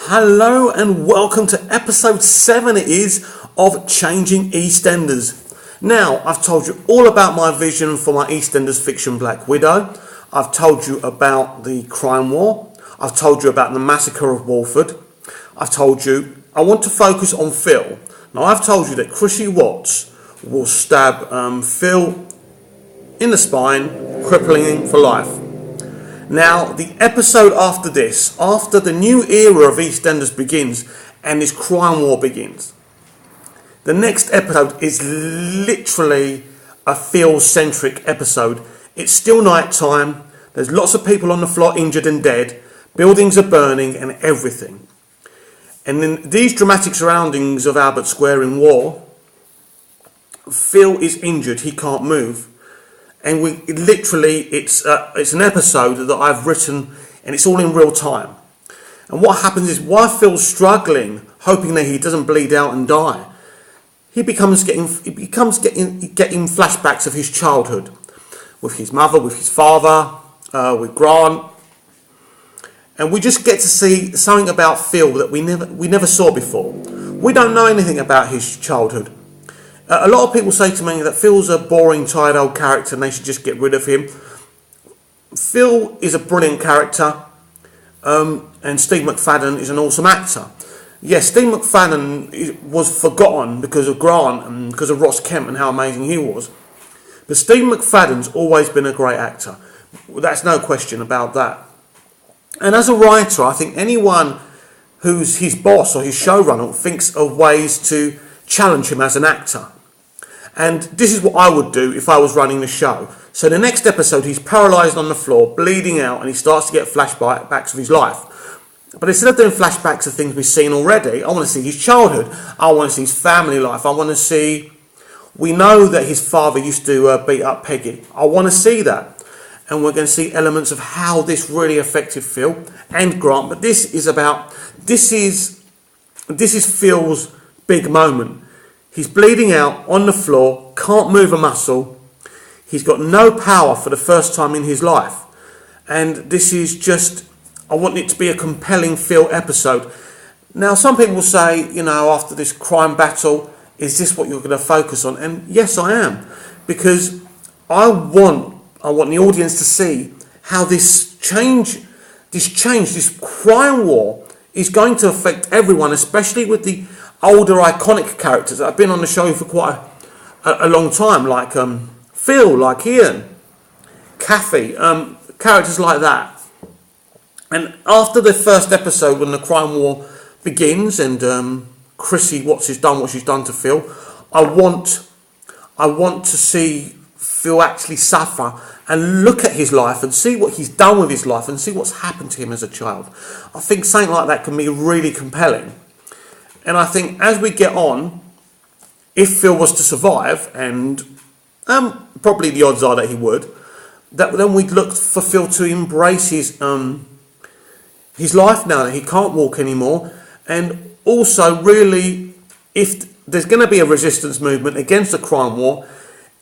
Hello and welcome to episode 7 it is of Changing Eastenders. Now, I've told you all about my vision for my Eastenders fiction Black Widow. I've told you about the crime war. I've told you about the massacre of Walford. I've told you I want to focus on Phil. Now, I've told you that Chrissy Watts will stab Phil in the spine, crippling him for life. Now, the episode after this, after the new era of EastEnders begins and this crime war begins, the next episode is literally a Phil-centric episode. It's still night time. There's lots of people on the floor injured and dead. Buildings are burning and everything. And in these dramatic surroundings of Albert Square in war, Phil is injured. He can't move. And it's an episode that I've written, and it's all in real time. And what happens is, while Phil's struggling, hoping that he doesn't bleed out and die, he becomes getting flashbacks of his childhood, with his mother, with his father, with Grant, and we just get to see something about Phil that we never saw before. We don't know anything about his childhood. A lot of people say to me that Phil's a boring, tired old character and they should just get rid of him. Phil is a brilliant character, and Steve McFadden is an awesome actor. Yes, Steve McFadden was forgotten because of Grant and because of Ross Kemp and how amazing he was. But Steve McFadden's always been a great actor. That's no question about that. And as a writer, I think anyone who's his boss or his showrunner thinks of ways to challenge him as an actor. And this is what I would do if I was running the show. So the next episode, he's paralysed on the floor, bleeding out, and he starts to get flashbacks of his life. But instead of doing flashbacks of things we've seen already, I want to see his childhood. I want to see his family life. I want to see... We know that his father used to beat up Peggy. I want to see that. And we're going to see elements of how this really affected Phil and Grant. But this is Phil's big moment. He's bleeding out on the floor, can't move a muscle. He's got no power for the first time in his life. And this is just, I want it to be a compelling Phil episode. Now, some people will say, after this crime battle, is this what you're going to focus on? And yes, I am. Because I want the audience to see how this crime war is going to affect everyone, especially with the older iconic characters that have been on the show for quite a long time, like Phil, like Ian, Kathy, characters like that. And after the first episode, when the crime war begins and Chrissy Watts has done what she's done to Phil, I want to see Phil actually suffer and look at his life and see what he's done with his life and see what's happened to him as a child. I think something like that can be really compelling. And I think as we get on, if Phil was to survive, and probably the odds are that he would, that then we'd look for Phil to embrace his life now that he can't walk anymore. And also, really, if there's going to be a resistance movement against the crime war,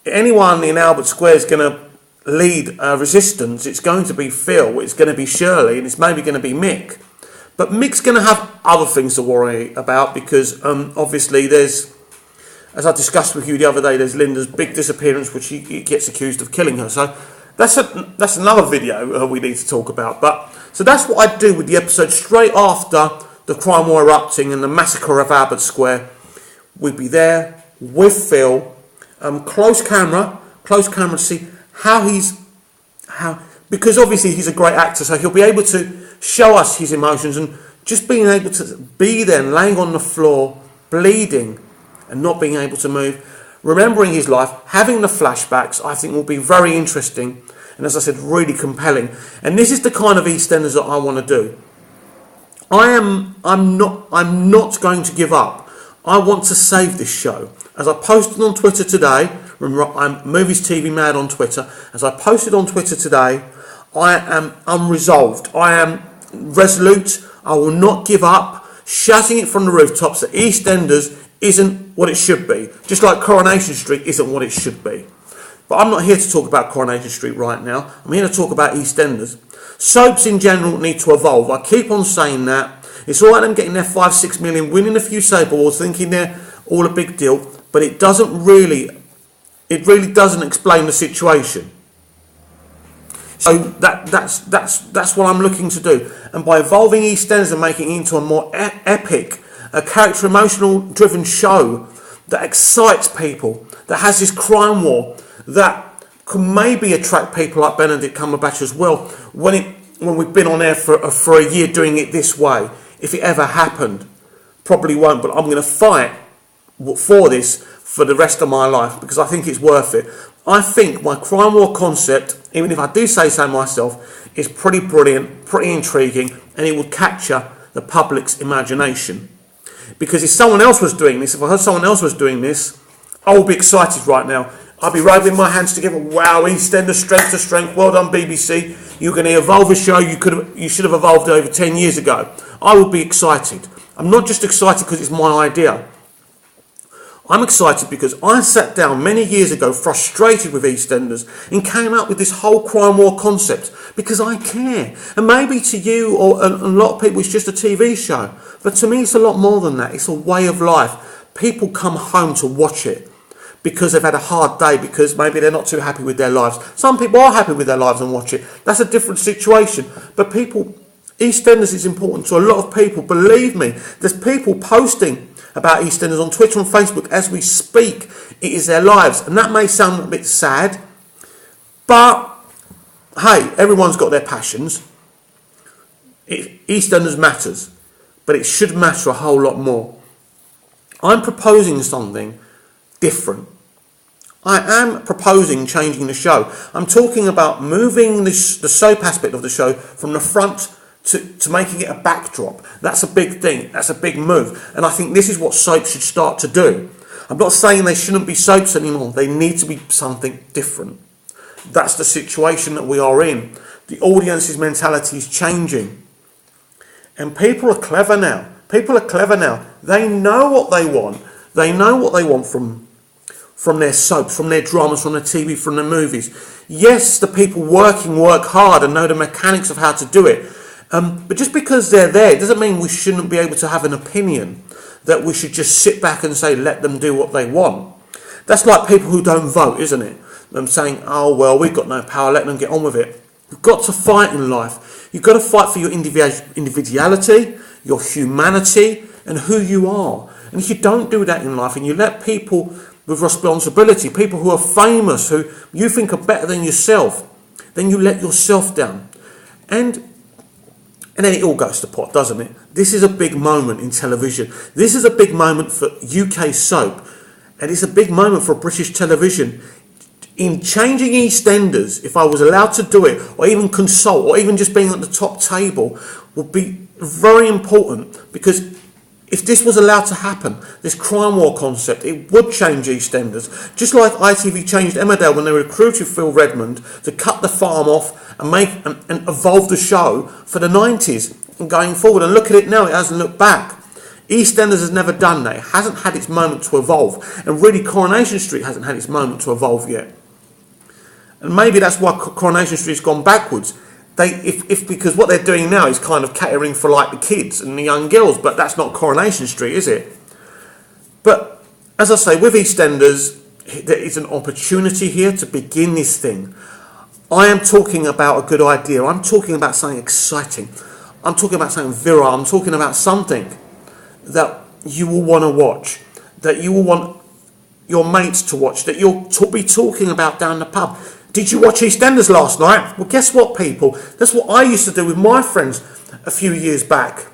anyone in Albert Square is going to lead resistance. It's going to be Phil, it's going to be Shirley, and it's maybe going to be Mick. But Mick's going to have other things to worry about because obviously there's, as I discussed with you the other day, there's Linda's big disappearance, which he gets accused of killing her. So that's another video we need to talk about. So that's what I'd do with the episode straight after the crime war erupting and the massacre of Albert Square. We'd be there with Phil, close camera to see because obviously he's a great actor, so he'll be able to show us his emotions, and just being able to be there, laying on the floor, bleeding, and not being able to move, remembering his life, having the flashbacks, I think will be very interesting, and as I said, really compelling. And this is the kind of EastEnders that I want to do. I'm not going to give up. I want to save this show. As I posted on Twitter today, remember, I'm Movies TV Mad on Twitter. As I posted on Twitter today, I am unresolved. I am resolute. I will not give up, shouting it from the rooftops that EastEnders isn't what it should be. Just like Coronation Street isn't what it should be. But I'm not here to talk about Coronation Street right now. I'm here to talk about EastEnders. Soaps in general need to evolve. I keep on saying that. It's all right them getting their 5-6 million, winning a few Sabre Awards, thinking they're all a big deal, but it really doesn't explain the situation. So that's what I'm looking to do. And by evolving EastEnders and making it into a more epic, a character emotional driven show that excites people, that has this crime war, that can maybe attract people like Benedict Cumberbatch as well, when we've been on air for a year doing it this way. If it ever happened, probably won't, but I'm going to fight for this for the rest of my life because I think it's worth it. I think my crime war concept, even if I do say so myself, is pretty brilliant, pretty intriguing, and it would capture the public's imagination. Because if someone else was doing this, if I heard someone else was doing this, I would be excited right now. I'd be rubbing my hands together. Wow, EastEnders, strength to strength. Well done, BBC. You're going to evolve a show you should have evolved over 10 years ago. I would be excited. I'm not just excited because it's my idea. I'm excited because I sat down many years ago frustrated with EastEnders and came up with this whole crime war concept because I care. And maybe to you or a lot of people it's just a TV show. But to me it's a lot more than that. It's a way of life. People come home to watch it because they've had a hard day, because maybe they're not too happy with their lives. Some people are happy with their lives and watch it. That's a different situation. But EastEnders is important to a lot of people. Believe me, there's people posting about EastEnders on Twitter and Facebook as we speak. It is their lives, and that may sound a bit sad, but hey, everyone's got their passions. EastEnders matters, but it should matter a whole lot more. I'm proposing something different. I am proposing changing the show. I'm talking about moving the soap aspect of the show from the front to making it a backdrop. That's a big thing. That's a big move. And I think this is what soaps should start to do. I'm not saying they shouldn't be soaps anymore. They need to be something different. That's the situation that we are in. The audience's mentality is changing. And people are clever now. They know what they want. They know what they want from their soaps, from their dramas, from their TV, from their movies. Yes, the people working work hard and know the mechanics of how to do it. But just because they're there, it doesn't mean we shouldn't be able to have an opinion, that we should just sit back and say, let them do what they want. That's like people who don't vote, isn't it? Them saying, oh, well, we've got no power, let them get on with it. You've got to fight in life. You've got to fight for your individuality, your humanity, and who you are. And if you don't do that in life and you let people with responsibility, people who are famous, who you think are better than yourself, then you let yourself down. And then it all goes to pot, doesn't it? This is a big moment in television. This is a big moment for UK soap. And it's a big moment for British television. In changing EastEnders, if I was allowed to do it, or even consult, or even just being at the top table, would be very important. Because if this was allowed to happen, this crime war concept, it would change EastEnders. Just like ITV changed Emmerdale when they recruited Phil Redmond to cut the farm off and and evolve the show for the 90s and going forward. And look at it now, it hasn't looked back. EastEnders has never done that. It hasn't had its moment to evolve. And really Coronation Street hasn't had its moment to evolve yet. And maybe that's why Coronation Street's gone backwards. Because what they're doing now is kind of catering for like the kids and the young girls, but that's not Coronation Street, is it? But as I say, with EastEnders, there is an opportunity here to begin this thing. I am talking about a good idea. I'm talking about something exciting. I'm talking about something virile. I'm talking about something that you will want to watch, that you will want your mates to watch, that you'll be talking about down the pub. Did you watch EastEnders last night? Well, guess what, people? That's what I used to do with my friends a few years back.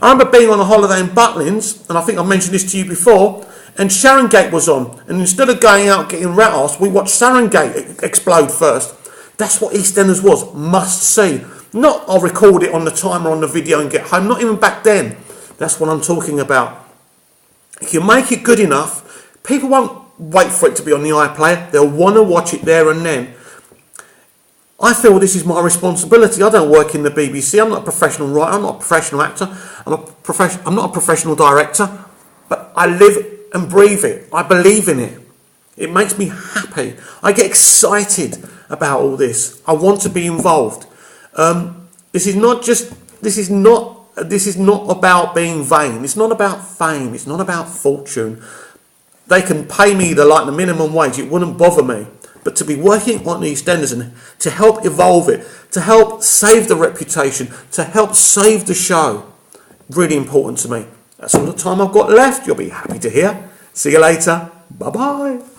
I remember being on a holiday in Butlins, and I think I mentioned this to you before, and Sharongate was on. And instead of going out getting rat-ass, we watched Sharongate explode first. That's what EastEnders was. Must see. Not I'll record it on the timer on the video and get home. Not even back then. That's what I'm talking about. If you make it good enough, people won't wait for it to be on the iPlayer. They'll want to watch it there and then. I feel this is my responsibility. I don't work in the BBC. I'm not a professional writer. I'm not a professional actor. I'm not a professional director. But I live and breathe it. I believe in it. It makes me happy. I get excited about all this. I want to be involved. This is not This is not about being vain. It's not about fame. It's not about fortune. They can pay me the minimum wage. It wouldn't bother me. But to be working on EastEnders and to help evolve it, to help save the reputation, to help save the show, really important to me. That's all the time I've got left. You'll be happy to hear. See you later. Bye-bye.